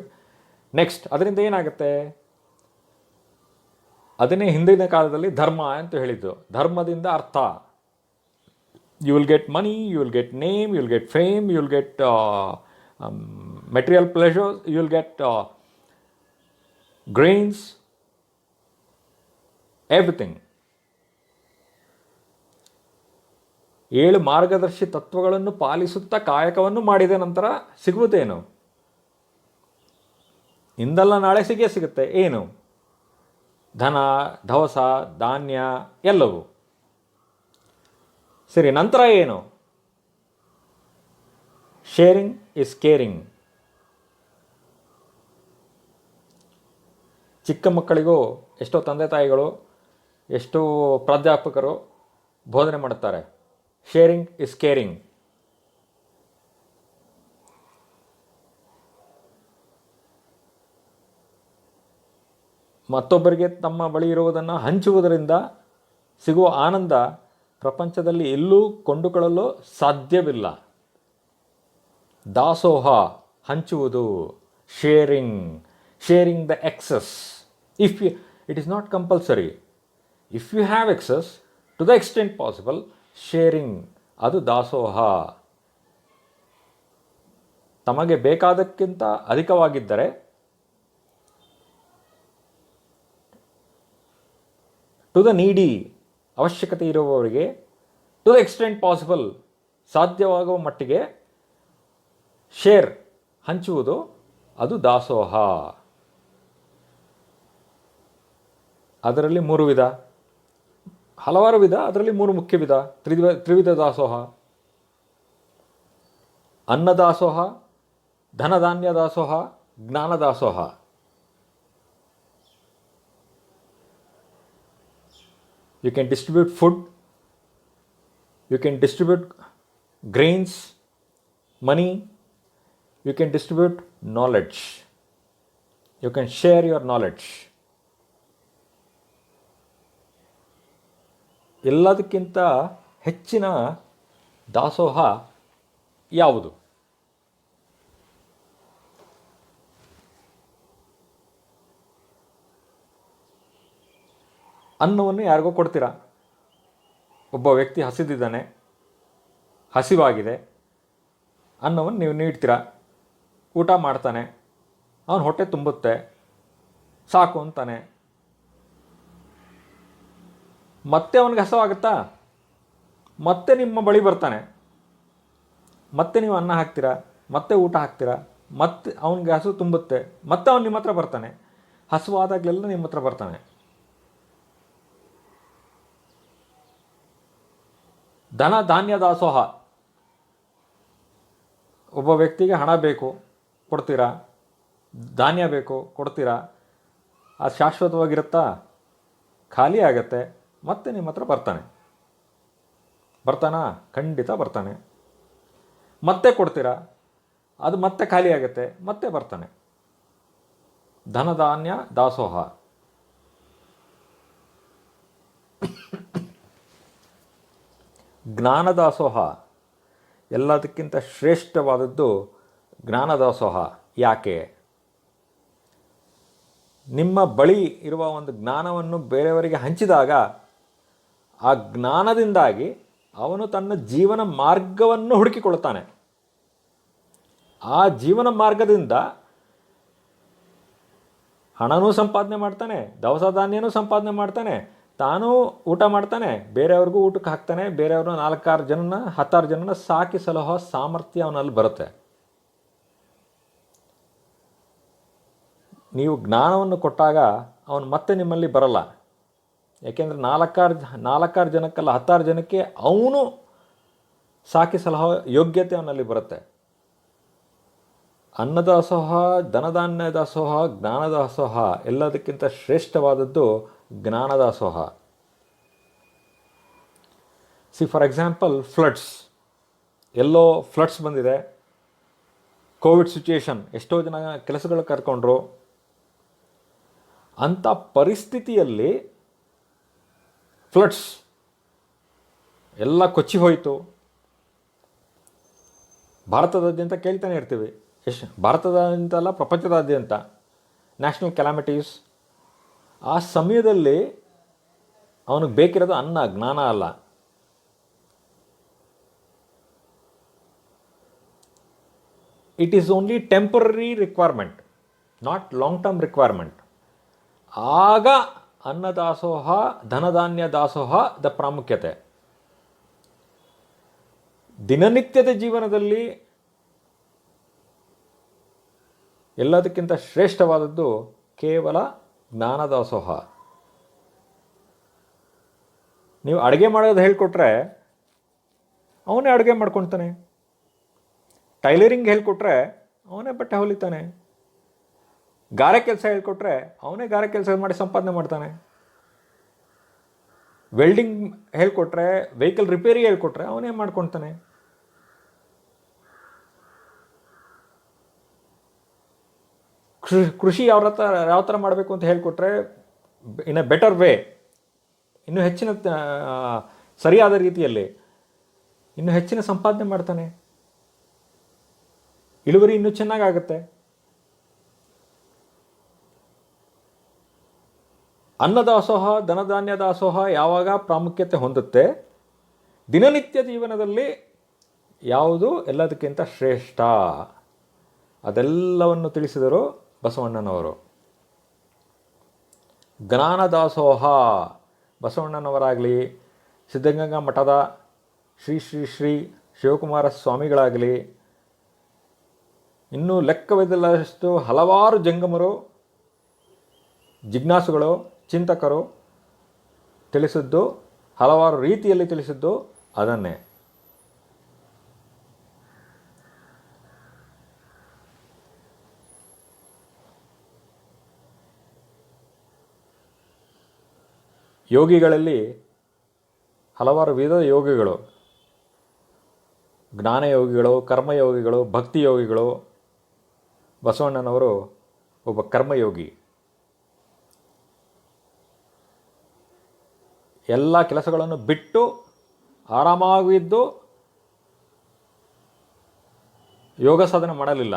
ನೆಕ್ಸ್ಟ್ ಅದರಿಂದ ಏನಾಗುತ್ತೆ? ಅದನ್ನೇ ಹಿಂದಿನ ಕಾಲದಲ್ಲಿ ಧರ್ಮ ಅಂತ ಹೇಳಿದ್ದು. ಧರ್ಮದಿಂದ ಅರ್ಥ, you will get money, you will get name, you will get fame, you will get material pleasures, you will get grains, everything. 7 ಮಾರ್ಗದರ್ಶಿ ತತ್ವಗಳನ್ನು ಪಾಲಿಸುತ್ತಾ ಕಾಯಕವನ್ನು ಮಾಡಿದ ನಂತರ ಸಿಗುವುದೇನು? ಇಂದಲ್ಲ ನಾಳೆ ಸಿಗುತ್ತೆ. ಏನು? ಧನ, ದವಸ, ಧಾನ್ಯ ಎಲ್ಲವೂ. ಸರಿ, ನಂತರ ಏನು? Sharing is caring. ಚಿಕ್ಕ ಮಕ್ಕಳಿಗೂ ಎಷ್ಟೋ ತಂದೆ ತಾಯಿಗಳು, ಎಷ್ಟೋ ಪ್ರಾಧ್ಯಾಪಕರು ಬೋಧನೆ ಮಾಡುತ್ತಾರೆ, ಶೇರಿಂಗ್ ಇಸ್ ಕೇರಿಂಗ್. ಮತ್ತೊಬ್ಬರಿಗೆ ತಮ್ಮ ಬಳಿ ಇರುವುದನ್ನು ಹಂಚುವುದರಿಂದ ಸಿಗುವ ಆನಂದ ಪ್ರಪಂಚದಲ್ಲಿ ಎಲ್ಲೂ ಕೊಂಡುಕೊಳ್ಳಲು ಸಾಧ್ಯವಿಲ್ಲ. ದಾಸೋಹ, ಹಂಚುವುದು, sharing the excess. It is not compulsory. If you have excess, to the extent possible, sharing, ಅದು ದಾಸೋಹ. ತಮಗೆ ಬೇಕಾದಕ್ಕಿಂತ ಅಧಿಕವಾಗಿದ್ದರೆ ಟು ದ ನೀಡಿ, ಅವಶ್ಯಕತೆ ಇರುವವರಿಗೆ, ಟು ದ ಎಕ್ಸ್ಟೆಂಟ್ ಪಾಸಿಬಲ್, ಸಾಧ್ಯವಾಗುವ ಮಟ್ಟಿಗೆ ಶೇರ್, ಹಂಚುವುದು, ಅದು ದಾಸೋಹ. ಅದರಲ್ಲಿ 3 ವಿಧ, ಹಲವಾರು ವಿಧ, ಅದರಲ್ಲಿ 3 ಮುಖ್ಯ ವಿಧ. ತ್ರಿವಿಧ ದಾಸೋಹ: ಅನ್ನದಾಸೋಹ, ಧನಧಾನ್ಯ ದಾಸೋಹ, ಜ್ಞಾನ ದಾಸೋಹ. You can distribute food, you can distribute grains, money, you can distribute knowledge, you can share your knowledge. ಎಲ್ಲದಕ್ಕಿಂತ ಹೆಚ್ಚಿನ ದಾಸೋಹ ಯಾವುದು? ಅನ್ನವನ್ನು ಯಾರಿಗೋ ಕೊಡ್ತೀರಾ. ಒಬ್ಬ ವ್ಯಕ್ತಿ ಹಸಿದಿದ್ದಾನೆ, ಹಸಿವಾಗಿದೆ, ಅನ್ನವನ್ನು ನೀವು ನೀಡ್ತೀರಾ, ಊಟ ಮಾಡ್ತಾನೆ, ಅವನ ಹೊಟ್ಟೆ ತುಂಬುತ್ತೆ, ಸಾಕು ಅಂತಾನೆ. ಮತ್ತೆ ಅವನಿಗೆ ಹಸವಾಗುತ್ತಾ? ಮತ್ತೆ ನಿಮ್ಮ ಬಳಿ ಬರ್ತಾನೆ, ಮತ್ತೆ ನೀವು ಅನ್ನ ಹಾಕ್ತೀರಾ, ಮತ್ತೆ ಊಟ ಹಾಕ್ತೀರಾ, ಮತ್ತೆ ಅವನಿಗೆ ಹಸು ತುಂಬುತ್ತೆ, ಮತ್ತೆ ಅವನು ನಿಮ್ಮ ಹತ್ರ ಬರ್ತಾನೆ. ಹಸುವಾದಾಗಲೆಲ್ಲ ನಿಮ್ಮ ಹತ್ರ ಬರ್ತಾನೆ. ಧನ ಧಾನ್ಯ ದಾಸೋಹ. ಒಬ್ಬ ವ್ಯಕ್ತಿಗೆ ಹಣ ಬೇಕು, ಕೊಡ್ತೀರಾ, ಧಾನ್ಯ ಬೇಕು, ಕೊಡ್ತೀರಾ. ಅದು ಶಾಶ್ವತವಾಗಿರುತ್ತಾ? ಖಾಲಿ ಆಗತ್ತೆ, ಮತ್ತೆ ನಿಮ್ಮ ಹತ್ರ ಬರ್ತಾನೆ. ಬರ್ತಾನಾ? ಖಂಡಿತ ಬರ್ತಾನೆ. ಮತ್ತೆ ಕೊಡ್ತೀರಾ, ಅದು ಮತ್ತೆ ಖಾಲಿ ಆಗುತ್ತೆ, ಮತ್ತೆ ಬರ್ತಾನೆ. ಧನಧಾನ್ಯ ದಾಸೋಹ. ಜ್ಞಾನದಾಸೋಹ. ಎಲ್ಲದಕ್ಕಿಂತ ಶ್ರೇಷ್ಠವಾದದ್ದು ಜ್ಞಾನದಾಸೋಹ. ಯಾಕೆ? ನಿಮ್ಮ ಬಳಿ ಇರುವ ಒಂದು ಜ್ಞಾನವನ್ನು ಬೇರೆಯವರಿಗೆ ಹಂಚಿದಾಗ ಆ ಜ್ಞಾನದಿಂದಾಗಿ ಅವನು ತನ್ನ ಜೀವನ ಮಾರ್ಗವನ್ನು ಹುಡುಕಿಕೊಳ್ಳುತ್ತಾನೆ. ಆ ಜೀವನ ಮಾರ್ಗದಿಂದ ಹಣನೂ ಸಂಪಾದನೆ ಮಾಡ್ತಾನೆ, ದವಸ ಧಾನ್ಯನೂ ಸಂಪಾದನೆ ಮಾಡ್ತಾನೆ, ತಾನೂ ಊಟ ಮಾಡ್ತಾನೆ, ಬೇರೆಯವ್ರಿಗೂ ಊಟಕ್ಕೆ ಹಾಕ್ತಾನೆ, ಬೇರೆಯವ್ರನ್ನ 4-6 ಜನನ 10 ಜನನ ಸಾಕಿ ಸಲಹೋ ಸಾಮರ್ಥ್ಯ ಅವನಲ್ಲಿ ಬರುತ್ತೆ. ನೀವು ಜ್ಞಾನವನ್ನು ಕೊಟ್ಟಾಗ ಅವನು ಮತ್ತೆ ನಿಮ್ಮಲ್ಲಿ ಬರಲ್ಲ. ಯಾಕೆಂದರೆ 4-6 ಜನಕ್ಕಲ್ಲ, 10 ಜನಕ್ಕೆ ಅವನು ಸಾಕಿ ಸಲಹೋ ಯೋಗ್ಯತೆ ಅವನಲ್ಲಿ ಬರುತ್ತೆ. ಅನ್ನದಾಸೋಹ, ಧನಧಾನ್ಯ ದಾಸೋಹ, ಜ್ಞಾನದಾಸೋಹ ಎಲ್ಲದಕ್ಕಿಂತ ಶ್ರೇಷ್ಠವಾದದ್ದು ಜ್ಞಾನದಾಸೋಹ. For example floods. ಎಲ್ಲೋ ಫ್ಲಡ್ಸ್ ಬಂದಿದೆ, ಕೋವಿಡ್ ಸಿಚುಯೇಷನ್, ಎಷ್ಟೋ ಜನ ಕೆಲಸಗಳು ಕರ್ಕೊಂಡ್ರು. ಅಂಥ ಪರಿಸ್ಥಿತಿಯಲ್ಲಿ ಫ್ಲಡ್ಸ್ ಎಲ್ಲ ಕೊಚ್ಚಿ ಹೋಯಿತು. ಭಾರತದಾದ್ಯಂತ ಕೇಳ್ತಾನೆ ಇರ್ತೀವಿ, ಭಾರತದಾದ್ಯಂತ ಅಲ್ಲ, ಪ್ರಪಂಚದಾದ್ಯಂತ ನ್ಯಾಷನಲ್ ಕ್ಯಾಲಾಮಿಟೀಸ್. ಆ ಸಮಯದಲ್ಲಿ ಅವನಿಗೆ ಬೇಕಿರೋದು ಅನ್ನ, ಜ್ಞಾನ ಅಲ್ಲ. It is only temporary requirement, not long term requirement. ಆಗ ಅನ್ನದಾಸೋಹ, ಧನಧಾನ್ಯ ದಾಸೋಹದ ಪ್ರಾಮುಖ್ಯತೆ. ದಿನನಿತ್ಯದ ಜೀವನದಲ್ಲಿ ಎಲ್ಲದಕ್ಕಿಂತ ಶ್ರೇಷ್ಠವಾದದ್ದು ಕೇವಲ ಜ್ಞಾನದಾಸೋಹ. ನೀವು ಅಡುಗೆ ಮಾಡೋದು ಹೇಳಿಕೊಟ್ರೆ ಅವನೇ ಅಡುಗೆ ಮಾಡ್ಕೊತಾನೆ. ಟೈಲರಿಂಗ್ ಹೇಳಿಕೊಟ್ರೆ ಅವನೇ ಬಟ್ಟೆ ಹೊಲಿತಾನೆ. ಗಾರೆ ಕೆಲಸ ಹೇಳ್ಕೊಟ್ರೆ ಅವನೇ ಗಾರೆ ಕೆಲಸ ಮಾಡಿ ಸಂಪಾದನೆ ಮಾಡ್ತಾನೆ. ವೆಲ್ಡಿಂಗ್ ಹೇಳ್ಕೊಟ್ರೆ, ವೆಹಿಕಲ್ ರಿಪೇರಿ ಹೇಳ್ಕೊಟ್ರೆ ಅವನೇ ಮಾಡ್ಕೊತಾನೆ. ಕೃಷಿ ಯಾವ ಥರ ಮಾಡಬೇಕು ಅಂತ ಹೇಳಿಕೊಟ್ರೆ ಇನ್ ಎ ಬೆಟರ್ ವೇ, ಇನ್ನೂ ಹೆಚ್ಚಿನ ಸರಿಯಾದ ರೀತಿಯಲ್ಲಿ ಇನ್ನೂ ಹೆಚ್ಚಿನ ಸಂಪಾದನೆ ಮಾಡ್ತಾನೆ. ಇಳುವರಿ ಇನ್ನೂ ಚೆನ್ನಾಗಾಗುತ್ತೆ. ಅನ್ನದಾಸೋಹ, ಧನಧಾನ್ಯ ದಾಸೋಹ ಯಾವಾಗ ಪ್ರಾಮುಖ್ಯತೆ ಹೊಂದುತ್ತೆ? ದಿನನಿತ್ಯ ಜೀವನದಲ್ಲಿ ಯಾವುದು ಎಲ್ಲದಕ್ಕಿಂತ ಶ್ರೇಷ್ಠ ಅದೆಲ್ಲವನ್ನು ತಿಳಿಸಿದರು ಬಸವಣ್ಣನವರು. ಜ್ಞಾನದಾಸೋಹ ಬಸವಣ್ಣನವರಾಗಲಿ, ಸಿದ್ಧಗಂಗಾ ಮಠದ ಶ್ರೀ ಶ್ರೀ ಶ್ರೀ ಶಿವಕುಮಾರ ಸ್ವಾಮಿಗಳಾಗಲಿ, ಇನ್ನೂ ಲೆಕ್ಕವಿಲ್ಲದಷ್ಟು ಹಲವಾರು ಜಂಗಮರು, ಜಿಜ್ಞಾಸುಗಳು, ಚಿಂತಕರು ತಿಳಿಸಿದ್ದು, ಹಲವಾರು ರೀತಿಯಲ್ಲಿ ತಿಳಿಸಿದ್ದು ಅದನ್ನೇ. ಯೋಗಿಗಳಲ್ಲಿ ಹಲವಾರು ವಿಧದ ಯೋಗಿಗಳು, ಜ್ಞಾನಯೋಗಿಗಳು, ಕರ್ಮಯೋಗಿಗಳು, ಭಕ್ತಿಯೋಗಿಗಳು. ಬಸವಣ್ಣನವರು ಒಬ್ಬ ಕರ್ಮಯೋಗಿ. ಎಲ್ಲ ಕೆಲಸಗಳನ್ನು ಬಿಟ್ಟು ಆರಾಮಾಗಿದ್ದು ಯೋಗ ಸಾಧನೆ ಮಾಡಲಿಲ್ಲ.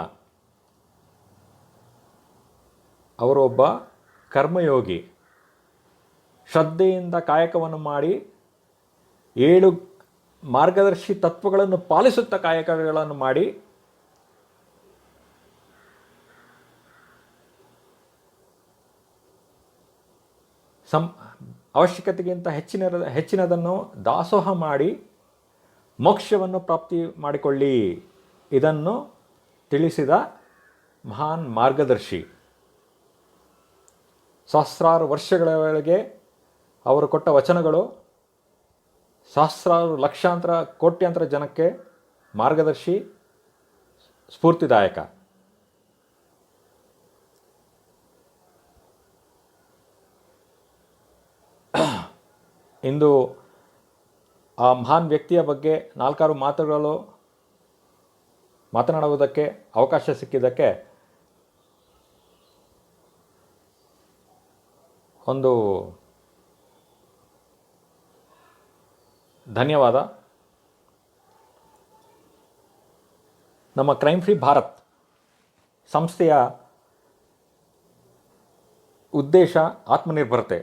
ಅವರು ಒಬ್ಬ ಕರ್ಮಯೋಗಿ. ಶ್ರದ್ಧೆಯಿಂದ ಕಾಯಕವನ್ನು ಮಾಡಿ 7 ಮಾರ್ಗದರ್ಶಿ ತತ್ವಗಳನ್ನು ಪಾಲಿಸುತ್ತಾ ಕಾಯಕಗಳನ್ನು ಮಾಡಿ ಅವಶ್ಯಕತೆಗಿಂತ ಹೆಚ್ಚಿನದನ್ನು ದಾಸೋಹ ಮಾಡಿ ಮೋಕ್ಷವನ್ನು ಪ್ರಾಪ್ತಿ ಮಾಡಿಕೊಳ್ಳಿ, ಇದನ್ನು ತಿಳಿಸಿದ ಮಹಾನ್ ಮಾರ್ಗದರ್ಶಿ. ಸಹಸ್ರಾರು ವರ್ಷಗಳವರೆಗೆ ಅವರು ಕೊಟ್ಟ ವಚನಗಳು ಸಹಸ್ರಾರು ಲಕ್ಷಾಂತರ ಕೋಟ್ಯಾಂತರ ಜನಕ್ಕೆ ಮಾರ್ಗದರ್ಶಿ, ಸ್ಫೂರ್ತಿದಾಯಕ. ಇಂದು ಆ ಮಹಾನ್ ವ್ಯಕ್ತಿಯ ಬಗ್ಗೆ 4 ಮಾತುಗಳು ಮಾತನಾಡುವುದಕ್ಕೆ ಅವಕಾಶ ಸಿಕ್ಕಿದ್ದಕ್ಕೆ ಒಂದು ಧನ್ಯವಾದ. ನಮ್ಮ ಕ್ರೈಮ್ ಫ್ರೀ ಭಾರತ್ ಸಂಸ್ಥೆಯ ಉದ್ದೇಶ ಆತ್ಮನಿರ್ಭರತೆ.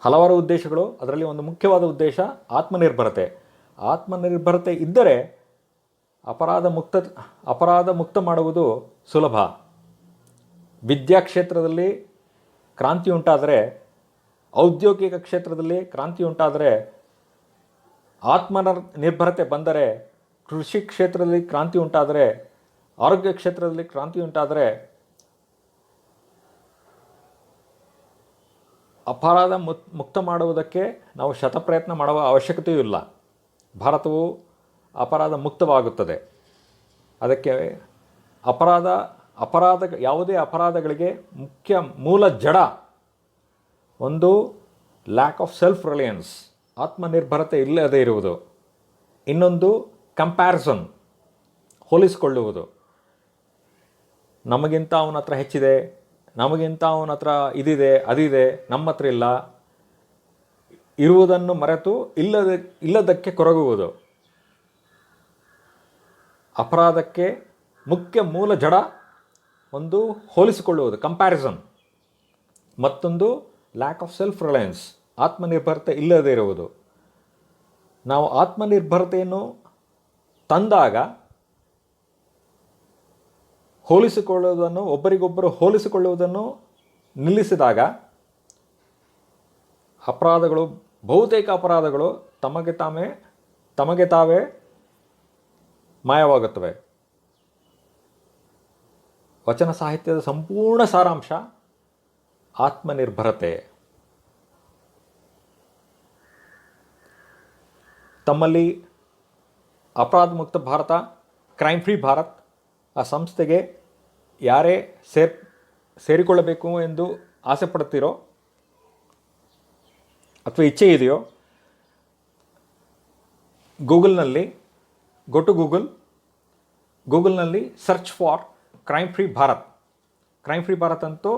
ಹಲವಾರು ಉದ್ದೇಶಗಳು, ಅದರಲ್ಲಿ ಒಂದು ಮುಖ್ಯವಾದ ಉದ್ದೇಶ ಆತ್ಮನಿರ್ಭರತೆ. ಆತ್ಮನಿರ್ಭರತೆ ಇದ್ದರೆ ಅಪರಾಧ ಮುಕ್ತ ಮಾಡುವುದು ಸುಲಭ. ವಿದ್ಯಾ ಕ್ಷೇತ್ರದಲ್ಲಿ ಕ್ರಾಂತಿ ಉಂಟಾದರೆ, ಔದ್ಯೋಗಿಕ ಕ್ಷೇತ್ರದಲ್ಲಿ ಕ್ರಾಂತಿ ಉಂಟಾದರೆ, ಆತ್ಮನಿರ್ಭರತೆ ಬಂದರೆ, ಕೃಷಿ ಕ್ಷೇತ್ರದಲ್ಲಿ ಕ್ರಾಂತಿ ಉಂಟಾದರೆ, ಆರೋಗ್ಯ ಕ್ಷೇತ್ರದಲ್ಲಿ ಕ್ರಾಂತಿ ಉಂಟಾದರೆ, ಅಪರಾಧ ಮುಕ್ತ ಮಾಡುವುದಕ್ಕೆ ನಾವು ಶತಪ್ರಯತ್ನ ಮಾಡುವ ಅವಶ್ಯಕತೆಯೂ ಇಲ್ಲ. ಭಾರತವು ಅಪರಾಧ ಮುಕ್ತವಾಗುತ್ತದೆ. ಅದಕ್ಕೆ ಯಾವುದೇ ಅಪರಾಧಗಳಿಗೆ ಮುಖ್ಯ ಮೂಲ ಜಡ ಒಂದು ಲ್ಯಾಕ್ ಆಫ್ ಸೆಲ್ಫ್ ರಿಲಯನ್ಸ್, ಆತ್ಮನಿರ್ಭರತೆ ಇಲ್ಲದೇ ಇರುವುದು. ಇನ್ನೊಂದು ಕಂಪ್ಯಾರಿಸನ್, ಹೋಲಿಸಿಕೊಳ್ಳುವುದು. ನಮಗಿಂತ ಅವನ ಹತ್ರ ಹೆಚ್ಚಿದೆ, ನಮಗಿಂತ ಅವನ ಹತ್ರ ಇದಿದೆ, ಅದಿದೆ, ನಮ್ಮ ಹತ್ರ ಇಲ್ಲ. ಇರುವುದನ್ನು ಮರೆತು ಇಲ್ಲದಕ್ಕೆ ಕೊರಗುವುದು. ಅಪರಾಧಕ್ಕೆ ಮುಖ್ಯ ಮೂಲ ಜಡ ಒಂದು ಹೋಲಿಸಿಕೊಳ್ಳುವುದು, ಕಂಪ್ಯಾರಿಸನ್. ಮತ್ತೊಂದು ಲ್ಯಾಕ್ ಆಫ್ ಸೆಲ್ಫ್ ರಿಲಯನ್ಸ್, ಆತ್ಮನಿರ್ಭರತೆ ಇಲ್ಲದೇ ಇರುವುದು. ನಾವು ಆತ್ಮನಿರ್ಭರತೆಯನ್ನು ತಂದಾಗ ಒಬ್ಬರಿಗೊಬ್ಬರು ಹೋಲಿಸಿಕೊಳ್ಳುವುದನ್ನು ನಿಲ್ಲಿಸಿದಾಗ ಬಹುತೇಕ ಅಪರಾಧಗಳು ತಮಗೆ ತಾವೇ ಮಾಯವಾಗುತ್ತವೆ. ವಚನ ಸಾಹಿತ್ಯದ ಸಂಪೂರ್ಣ ಸಾರಾಂಶ ಆತ್ಮನಿರ್ಭರತೆ. ತಮ್ಮಲ್ಲಿ ಅಪರಾಧ ಮುಕ್ತ ಭಾರತ, ಕ್ರೈಮ್ ಫ್ರೀ ಭಾರತ್ ಆ ಸಂಸ್ಥೆಗೆ ಯಾರೇ ಸೇರಿಕೊಳ್ಳಬೇಕು ಎಂದು ಆಸೆ ಪಡುತ್ತೀರೋ ಅಥವಾ ಇಚ್ಛೆ ಇದೆಯೋ, ಗೂಗಲ್ನಲ್ಲಿ search for crime free Bharat. Crime free Bharat ಅಂತೂ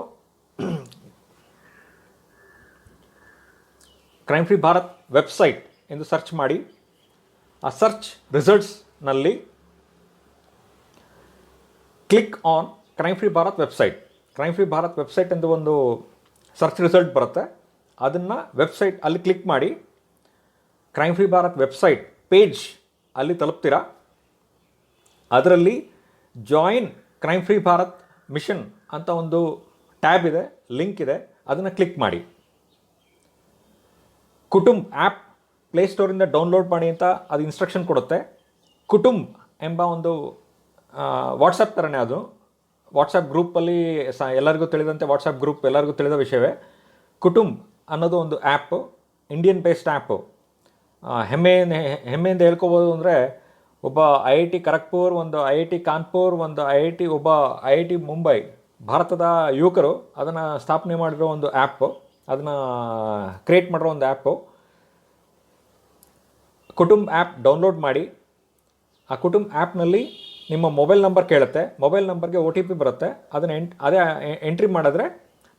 ಕ್ರೈಮ್ ಫ್ರೀ ಭಾರತ್ ವೆಬ್ಸೈಟ್ ಎಂದು ಸರ್ಚ್ ಮಾಡಿ. ಆ ಸರ್ಚ್ ರಿಸಲ್ಟ್ಸ್ನಲ್ಲಿ click on crime free Bharat website. Crime free Bharat website ಎಂದು ಒಂದು ಸರ್ಚ್ ರಿಸಲ್ಟ್ ಬರುತ್ತೆ. ಅದನ್ನು ವೆಬ್ಸೈಟ್ ಅಲ್ಲಿ ಕ್ಲಿಕ್ ಮಾಡಿ crime free Bharat website page ಅಲ್ಲಿ ತಲುಪ್ತೀರಾ. ಅದರಲ್ಲಿ join crime free Bharat mission ಅಂತ ಒಂದು ಟ್ಯಾಬ್ ಇದೆ, ಲಿಂಕ್ ಇದೆ. ಅದನ್ನು ಕ್ಲಿಕ್ ಮಾಡಿ. ಕುಟುಂಬ್ ಆ್ಯಪ್ ಪ್ಲೇಸ್ಟೋರಿಂದ ಡೌನ್ಲೋಡ್ ಮಾಡಿ ಅಂತ ಅದು ಇನ್ಸ್ಟ್ರಕ್ಷನ್ ಕೊಡುತ್ತೆ. ಕುಟುಂಬ್ ಎಂಬ ಒಂದು ವಾಟ್ಸಪ್ ಥರನೇ, ಅದು ವಾಟ್ಸಪ್ ಗ್ರೂಪಲ್ಲಿ ಎಲ್ಲರಿಗೂ ತಿಳಿದಂತೆ ವಾಟ್ಸಪ್ ಗ್ರೂಪ್ ಎಲ್ಲರಿಗೂ ತಿಳಿದ ವಿಷಯವೇ. ಕುಟುಂಬ್ ಅನ್ನೋದು ಒಂದು ಆ್ಯಪು, ಇಂಡಿಯನ್ ಬೇಸ್ಡ್ ಆ್ಯಪು. ಹೆಮ್ಮೆಯಿಂದ ಹೇಳ್ಕೋಬೋದು ಅಂದರೆ ಒಬ್ಬ IIT ಖರಗ್ಪುರ್, ಒಂದು IIT ಕಾನ್ಪುರ್, ಒಂದು ಒಬ್ಬ IIT ಮುಂಬೈ, ಭಾರತದ ಯುವಕರು ಅದನ್ನು ಸ್ಥಾಪನೆ ಮಾಡಿರೋ ಒಂದು ಆ್ಯಪು, ಅದನ್ನು ಕ್ರಿಯೇಟ್ ಮಾಡಿರೋ ಒಂದು ಆ್ಯಪು. ಕುಟುಂಬ್ ಆ್ಯಪ್ ಡೌನ್ಲೋಡ್ ಮಾಡಿ. ಆ ಕುಟುಂಬ್ ಆ್ಯಪ್ನಲ್ಲಿ ನಿಮ್ಮ ಮೊಬೈಲ್ ನಂಬರ್ ಕೇಳುತ್ತೆ. ಮೊಬೈಲ್ ನಂಬರ್ಗೆ OTP ಬರುತ್ತೆ. ಅದನ್ನು ಎಂಟ್ರಿ ಮಾಡಿದ್ರೆ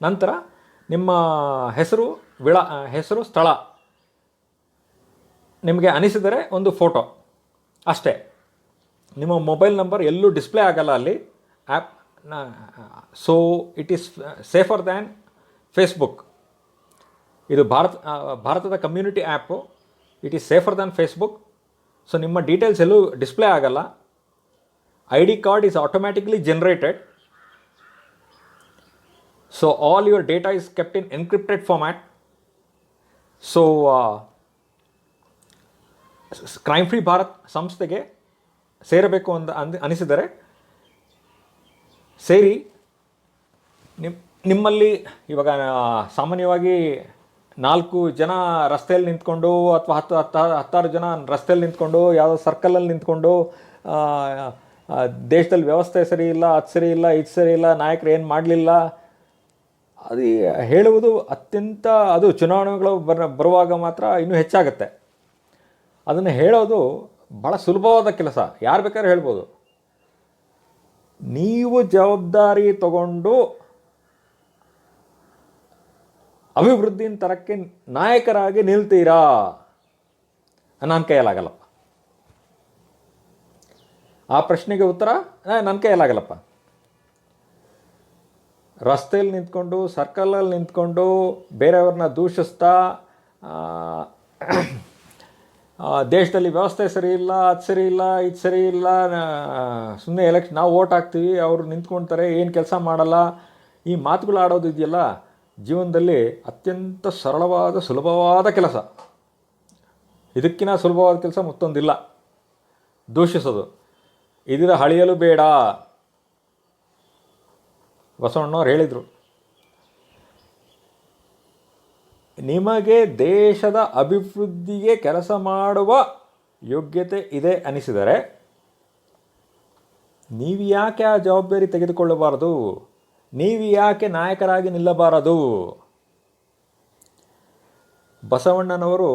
ನಂತರ ನಿಮ್ಮ ಹೆಸರು, ಸ್ಥಳ ನಿಮಗೆ ಅನಿಸಿದರೆ ಒಂದು ಫೋಟೋ ಅಷ್ಟೇ. ನಿಮ್ಮ ಮೊಬೈಲ್ ನಂಬರ್ ಎಲ್ಲೂ ಡಿಸ್ಪ್ಲೇ ಆಗಲ್ಲ ಅಲ್ಲಿ app. So it is safer than Facebook. ಇದು ಭಾರತದ community app. It is safer than Facebook. So ನಿಮ್ಮ ಡೀಟೇಲ್ಸ್ ಎಲ್ಲೂ ಡಿಸ್ಪ್ಲೇ ಆಗಲ್ಲ. I D card is automatically generated. So all your data is kept in encrypted format. So crime free Bharat ಸಂಸ್ಥೆಗೆ ಸೇರಬೇಕು ಅನಿಸಿದರೆ ಸೇರಿ. ನಿಮ್ಮಲ್ಲಿ ಇವಾಗ ಸಾಮಾನ್ಯವಾಗಿ 4 ಜನ ರಸ್ತೆಯಲ್ಲಿ ನಿಂತ್ಕೊಂಡು ಅಥವಾ 16 ಜನ ರಸ್ತೆಯಲ್ಲಿ ನಿಂತ್ಕೊಂಡು ಯಾವುದೋ ಸರ್ಕಲಲ್ಲಿ ನಿಂತ್ಕೊಂಡು ದೇಶದಲ್ಲಿ ವ್ಯವಸ್ಥೆ ಸರಿ ಇಲ್ಲ, ಅದು ಸರಿ ಇಲ್ಲ, ಇದು ಸರಿ ಇಲ್ಲ, ನಾಯಕರು ಏನು ಮಾಡಲಿಲ್ಲ ಅದು ಹೇಳುವುದು ಅತ್ಯಂತ, ಅದು ಚುನಾವಣೆಗಳು ಬರುವಾಗ ಮಾತ್ರ ಇನ್ನೂ ಹೆಚ್ಚಾಗುತ್ತೆ. ಅದನ್ನು ಹೇಳೋದು ಭಾಳ ಸುಲಭವಾದ ಕೆಲಸ, ಯಾರು ಬೇಕಾದ್ರೂ ಹೇಳ್ಬೋದು. ನೀವು ಜವಾಬ್ದಾರಿ ತಗೊಂಡು ಅಭಿವೃದ್ಧಿನ ತರಕ್ಕೆ ನಾಯಕರಾಗಿ ನಿಲ್ತೀರಾ? ನನ್ನ ಕೈಯಲ್ಲಾಗಲ್ಲಪ್ಪ. ಆ ಪ್ರಶ್ನೆಗೆ ಉತ್ತರ ನನ್ನ ಕೈಯಲ್ಲಾಗಲ್ಲಪ್ಪ. ರಸ್ತೆಯಲ್ಲಿ ನಿಂತ್ಕೊಂಡು, ಸರ್ಕಲಲ್ಲಿ ನಿಂತ್ಕೊಂಡು ಬೇರೆಯವ್ರನ್ನ ದೂಷಿಸ್ತಾ, ದೇಶದಲ್ಲಿ ವ್ಯವಸ್ಥೆ ಸರಿ ಇಲ್ಲ, ಅದು ಸರಿ ಇಲ್ಲ, ಇದು ಸರಿ ಇಲ್ಲ, ಸುಮ್ಮನೆ ನಾವು ಓಟ್ ಹಾಕ್ತೀವಿ, ಅವರು ನಿಂತ್ಕೊಳ್ತಾರೆ, ಏನು ಕೆಲಸ ಮಾಡಲ್ಲ, ಈ ಮಾತುಗಳು ಆಡೋದು ಇದೆಯಲ್ಲ, ಜೀವನದಲ್ಲಿ ಅತ್ಯಂತ ಸರಳವಾದ ಸುಲಭವಾದ ಕೆಲಸ. ಇದಕ್ಕಿಂತ ಸುಲಭವಾದ ಕೆಲಸ ಮತ್ತೊಂದಿಲ್ಲ. ದೂಷಿಸೋದು ಇದರ ಹಳಿಯಲು ಬೇಡ. ಬಸವಣ್ಣವ್ರು ಹೇಳಿದರು, ನಿಮಗೆ ದೇಶದ ಅಭಿವೃದ್ಧಿಗೆ ಕೆಲಸ ಮಾಡುವ ಯೋಗ್ಯತೆ ಇದೆ ಅನಿಸಿದರೆ ನೀವು ಯಾಕೆ ಆ ಜವಾಬ್ದಾರಿ ತೆಗೆದುಕೊಳ್ಳಬಾರದು? ನೀವು ಯಾಕೆ ನಾಯಕರಾಗಿ ನಿಲ್ಲಬಾರದು? ಬಸವಣ್ಣನವರು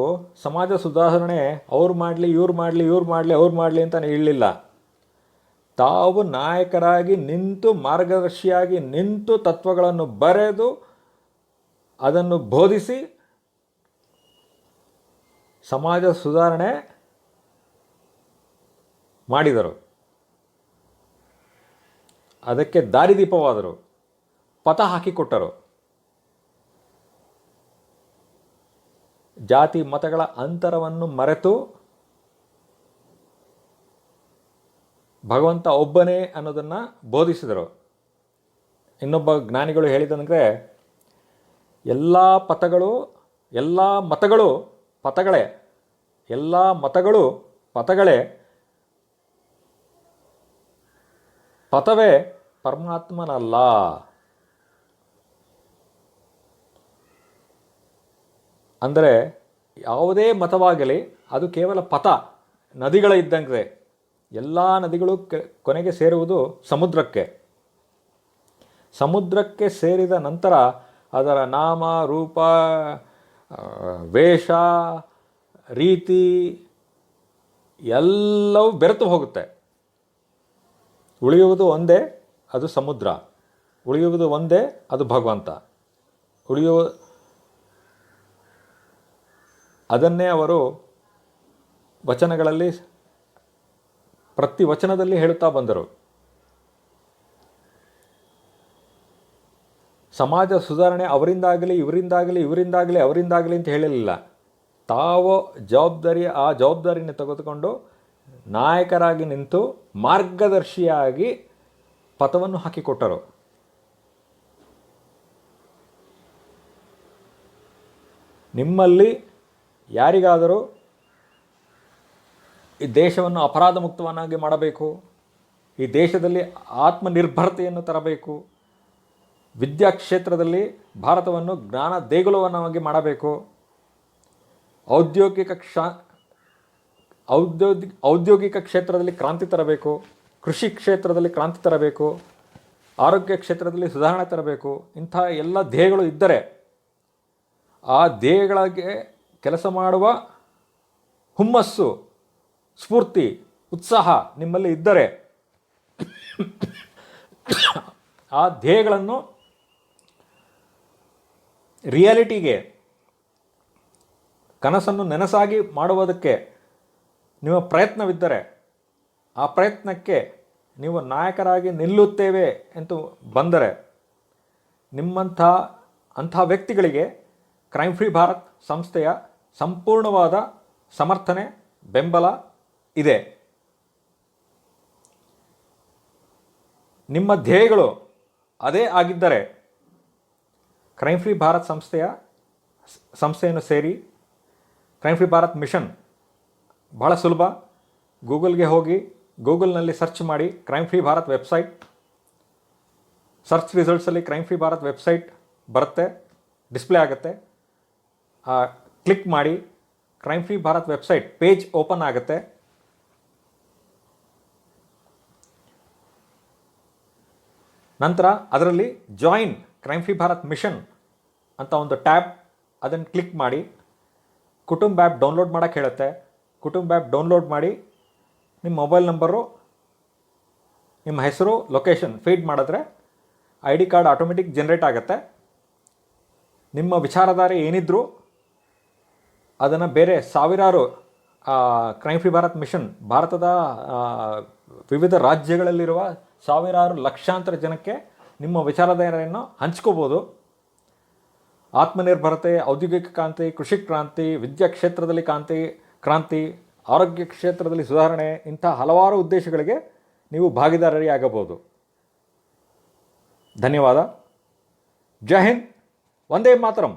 ಸಮಾಜ ಸುಧಾರಣೆ ಅವ್ರು ಮಾಡಲಿ, ಇವ್ರು ಮಾಡಲಿ, ಇವ್ರು ಮಾಡಲಿ, ಅವ್ರು ಮಾಡಲಿ ಅಂತ ಹೇಳಲಿಲ್ಲ. ತಾವು ನಾಯಕರಾಗಿ ನಿಂತು, ಮಾರ್ಗದರ್ಶಿಯಾಗಿ ನಿಂತು, ತತ್ವಗಳನ್ನು ಬರೆದು ಅದನ್ನು ಬೋಧಿಸಿ ಸಮಾಜ ಸುಧಾರಣೆ ಮಾಡಿದರು. ಅದಕ್ಕೆ ದಾರಿದೀಪವಾದರು, ಪಥ ಹಾಕಿಕೊಟ್ಟರು. ಜಾತಿ ಮತಗಳ ಅಂತರವನ್ನು ಮರೆತು ಭಗವಂತ ಒಬ್ಬನೇ ಅನ್ನೋದನ್ನು ಬೋಧಿಸಿದರು. ಇನ್ನೊಬ್ಬ ಜ್ಞಾನಿಗಳು ಹೇಳಿದಂದರೆ, ಎಲ್ಲ ಪಥಗಳು, ಎಲ್ಲ ಮತಗಳು ಪಥಗಳೇ, ಎಲ್ಲ ಮತಗಳು ಪಥಗಳೇ, ಪಥವೇ ಪರಮಾತ್ಮನಲ್ಲ. ಅಂದರೆ ಯಾವುದೇ ಮತವಾಗಲಿ ಅದು ಕೇವಲ ಪಥ, ನದಿಗಳ ಇದ್ದಂತೆ. ಎಲ್ಲ ನದಿಗಳು ಕೊನೆಗೆ ಸೇರುವುದು ಸಮುದ್ರಕ್ಕೆ. ಸಮುದ್ರಕ್ಕೆ ಸೇರಿದ ನಂತರ ಅದರ ನಾಮ, ರೂಪ, ವೇಷ, ರೀತಿ ಎಲ್ಲವೂ ಬೆರೆತು ಹೋಗುತ್ತೆ. ಉಳಿಯುವುದು ಒಂದೇ, ಅದು ಸಮುದ್ರ. ಉಳಿಯುವುದು ಒಂದೇ, ಅದು ಭಗವಂತ. ಅದನ್ನೇ ಅವರು ವಚನಗಳಲ್ಲಿ, ಪ್ರತಿ ವಚನದಲ್ಲಿ ಹೇಳುತ್ತಾ ಬಂದರು. ಸಮಾಜ ಸುಧಾರಣೆ ಅವರಿಂದಾಗಲಿ, ಇವರಿಂದಾಗಲಿ ಅಂತ ಹೇಳಲಿಲ್ಲ. ತಾವು ಆ ಜವಾಬ್ದಾರಿನ ತೆಗೆದುಕೊಂಡು ನಾಯಕರಾಗಿ ನಿಂತು ಮಾರ್ಗದರ್ಶಿಯಾಗಿ ಪಥವನ್ನು ಹಾಕಿಕೊಟ್ಟರು. ನಿಮ್ಮಲ್ಲಿ ಯಾರಿಗಾದರೂ ಈ ದೇಶವನ್ನು ಅಪರಾಧ ಮುಕ್ತವನ್ನಾಗಿ ಮಾಡಬೇಕು, ಈ ದೇಶದಲ್ಲಿ ಆತ್ಮನಿರ್ಭರತೆಯನ್ನು ತರಬೇಕು, ವಿದ್ಯಾ ಕ್ಷೇತ್ರದಲ್ಲಿ ಭಾರತವನ್ನು ಜ್ಞಾನ ದೇಗುಲವನ್ನಾಗಿ ಮಾಡಬೇಕು, ಔದ್ಯೋಗಿಕ ಕ್ಷೇತ್ರದಲ್ಲಿ ಕ್ರಾಂತಿ ತರಬೇಕು, ಕೃಷಿ ಕ್ಷೇತ್ರದಲ್ಲಿ ಕ್ರಾಂತಿ ತರಬೇಕು, ಆರೋಗ್ಯ ಕ್ಷೇತ್ರದಲ್ಲಿ ಸುಧಾರಣೆ ತರಬೇಕು, ಇಂಥ ಎಲ್ಲ ಧ್ಯೇಯಗಳು ಇದ್ದರೆ, ಆ ಧ್ಯೇಯಗಳಿಗೆ ಕೆಲಸ ಮಾಡುವ ಹುಮ್ಮಸ್ಸು, ಸ್ಫೂರ್ತಿ, ಉತ್ಸಾಹ ನಿಮ್ಮಲ್ಲಿ ಇದ್ದರೆ ಆ ಧ್ಯೇಯಗಳನ್ನು ರಿಯಾಲಿಟಿಗೆ, ಕನಸನ್ನು ನನಸಾಗಿ ಮಾಡುವುದಕ್ಕೆ ನಿಮ್ಮ ಪ್ರಯತ್ನವಿದ್ದರೆ ಆ ಪ್ರಯತ್ನಕ್ಕೆ ನೀವು ನಾಯಕರಾಗಿ ನಿಲ್ಲುತ್ತೇವೆ ಅಂತ ಬಂದರೆ ಅಂಥ ವ್ಯಕ್ತಿಗಳಿಗೆ ಕ್ರೈಮ್ ಫ್ರೀ ಭಾರತ್ ಸಂಸ್ಥೆಯ ಸಂಪೂರ್ಣವಾದ ಸಮರ್ಥನೆ ಬೆಂಬಲ ಇದೆ. ನಿಮ್ಮ ಧ್ಯೇಯಗಳು ಅದೇ ಆಗಿದ್ದರೆ ಕ್ರೈಮ್ ಫ್ರೀ ಭಾರತ್ ಸಂಸ್ಥೆಯನ್ನು ಸೇರಿ. ಕ್ರೈಮ್ ಫ್ರೀ ಭಾರತ್ ಮಿಷನ್ ಬಹಳ ಸುಲಭ. ಗೂಗಲ್ಗೆ ಹೋಗಿ ಗೂಗಲ್ನಲ್ಲಿ ಸರ್ಚ್ ಮಾಡಿ crime free Bharat website. Search ರಿಸಲ್ಟ್ಸಲ್ಲಿ ಕ್ರೈಮ್ ಫ್ರೀ ಭಾರತ್ ವೆಬ್ಸೈಟ್ ಬರುತ್ತೆ, ಡಿಸ್ಪ್ಲೇ ಆಗುತ್ತೆ. ಕ್ಲಿಕ್ ಮಾಡಿ, crime free Bharat website page open ಆಗುತ್ತೆ. ನಂತರ ಅದರಲ್ಲಿ join crime free Bharat mission ಅಂತ ಒಂದು ಟ್ಯಾಬ್, ಅದನ್ನು ಕ್ಲಿಕ್ ಮಾಡಿ. ಕುಟುಂಬ ಆ್ಯಪ್ ಡೌನ್ಲೋಡ್ ಮಾಡೋಕ್ಕೆ ಹೇಳುತ್ತೆ. ಕುಟುಂಬ ಆ್ಯಪ್ ಡೌನ್ಲೋಡ್ ಮಾಡಿ ನಿಮ್ಮ ಮೊಬೈಲ್ ನಂಬರು, ನಿಮ್ಮ ಹೆಸರು, ಲೊಕೇಶನ್ ಫೀಡ್ ಮಾಡಿದ್ರೆ ID ಕಾರ್ಡ್ ಆಟೋಮೆಟಿಕ್ ಜನ್ರೇಟ್ ಆಗುತ್ತೆ. ನಿಮ್ಮ ವಿಚಾರಧಾರೆ ಏನಿದ್ರೂ ಅದನ್ನು ಬೇರೆ ಸಾವಿರಾರು ಕ್ರೈಮ್ ಫ್ರೀ ಭಾರತ್ ಮಿಷನ್ ಭಾರತದ ವಿವಿಧ ರಾಜ್ಯಗಳಲ್ಲಿರುವ ಸಾವಿರಾರು ಲಕ್ಷಾಂತರ ಜನಕ್ಕೆ ನಿಮ್ಮ ವಿಚಾರಧಾರೆಯನ್ನು ಹಂಚ್ಕೋಬೋದು. ಆತ್ಮನಿರ್ಭರತೆ, ಔದ್ಯೋಗಿಕ ಕ್ರಾಂತಿ, ಕೃಷಿ ಕ್ರಾಂತಿ, ವಿದ್ಯಾ ಕ್ಷೇತ್ರದಲ್ಲಿ ಕ್ರಾಂತಿ, ಆರೋಗ್ಯ ಕ್ಷೇತ್ರದಲ್ಲಿ ಸುಧಾರಣೆ, ಇಂಥ ಹಲವಾರು ಉದ್ದೇಶಗಳಿಗೆ ನೀವು ಭಾಗಿದಾರರಾಗಬಹುದು. ಧನ್ಯವಾದ. ಜೈ ಹಿಂದ್, ವಂದೇ ಮಾತರಂ.